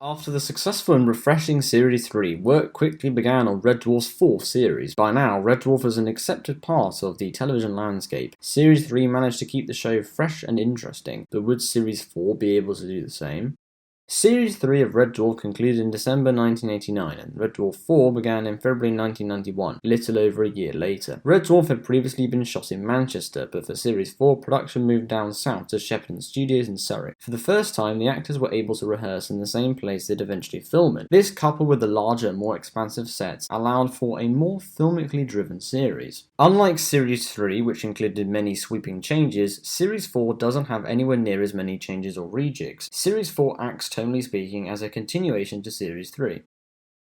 After the successful and refreshing Series 3, work quickly began on Red Dwarf's fourth series. By now, Red Dwarf is an accepted part of the television landscape. Series 3 managed to keep the show fresh and interesting, but would Series 4 be able to do the same? Series 3 of Red Dwarf concluded in December 1989, and Red Dwarf 4 began in February 1991, a little over a year later. Red Dwarf had previously been shot in Manchester, but for Series 4, production moved down south to Shepperton Studios in Surrey. For the first time, the actors were able to rehearse in the same place they'd eventually film in. This, coupled with the larger, more expansive sets, allowed for a more filmically driven series. Unlike Series 3, which included many sweeping changes, Series 4 doesn't have anywhere near as many changes or rejigs. Series 4 acts tonally speaking as a continuation to Series 3.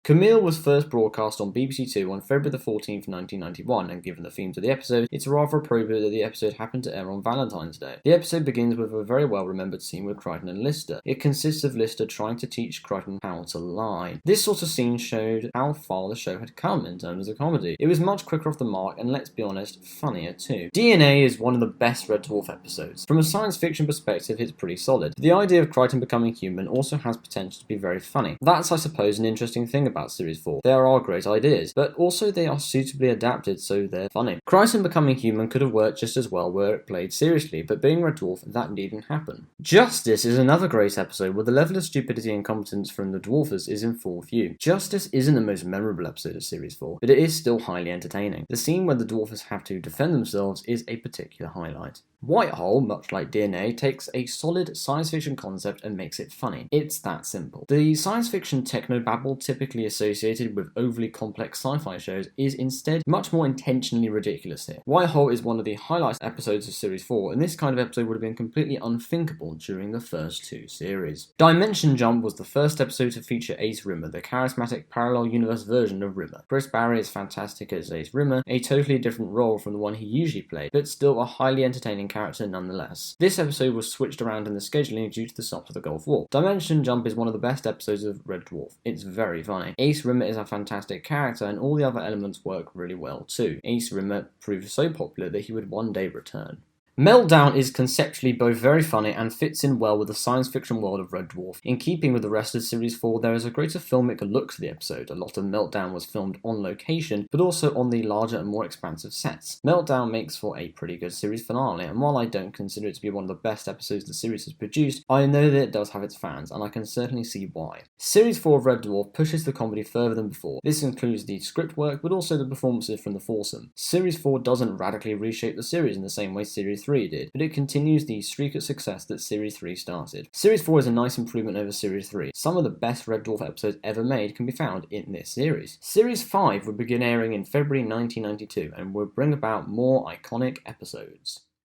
Camille was first broadcast on BBC Two on February 14, 1991, and given the theme to the episode, it's rather appropriate that the episode happened to air on Valentine's Day. The episode begins with a very well-remembered scene with Crichton and Lister. It consists of Lister trying to teach Crichton how to lie. This sort of scene showed how far the show had come in terms of comedy. It was much quicker off the mark, and let's be honest, funnier too. DNA is one of the best Red Dwarf episodes. From a science fiction perspective, it's pretty solid. The idea of Crichton becoming human also has potential to be very funny. That's, I suppose, an interesting thing about Series 4. There are great ideas, but also they are suitably adapted so they're funny. Crichton becoming human could have worked just as well were it played seriously, but being Red Dwarf, that needn't happen. Justice is another great episode where the level of stupidity and competence from the Dwarfers is in full view. Justice isn't the most memorable episode of Series 4, but it is still highly entertaining. The scene where the Dwarfers have to defend themselves is a particular highlight. Whitehole, much like DNA, takes a solid science fiction concept and makes it funny. It's that simple. The science fiction technobabble typically associated with overly complex sci-fi shows is instead much more intentionally ridiculous here. Whitehole is one of the highlight episodes of Series 4, and this kind of episode would have been completely unthinkable during the first two series. Dimension Jump was the first episode to feature Ace Rimmer, the charismatic parallel universe version of Rimmer. Chris Barry is fantastic as Ace Rimmer, a totally different role from the one he usually played, but still a highly entertaining character nonetheless. This episode was switched around in the scheduling due to the start of the Gulf War. Dimension Jump is one of the best episodes of Red Dwarf. It's very funny. Ace Rimmer is a fantastic character and all the other elements work really well too. Ace Rimmer proved so popular that he would one day return. Meltdown is conceptually both very funny and fits in well with the science fiction world of Red Dwarf. In keeping with the rest of Series 4, there is a greater filmic look to the episode. A lot of Meltdown was filmed on location, but also on the larger and more expansive sets. Meltdown makes for a pretty good series finale, and while I don't consider it to be one of the best episodes the series has produced, I know that it does have its fans, and I can certainly see why. Series 4 of Red Dwarf pushes the comedy further than before. This includes the script work, but also the performances from the foursome. Series 4 doesn't radically reshape the series in the same way Series 3 did, but it continues the streak of success that Series 3 started. Series 4 is a nice improvement over Series 3. Some of the best Red Dwarf episodes ever made can be found in this series. Series 5 would begin airing in February 1992 and would bring about more iconic episodes.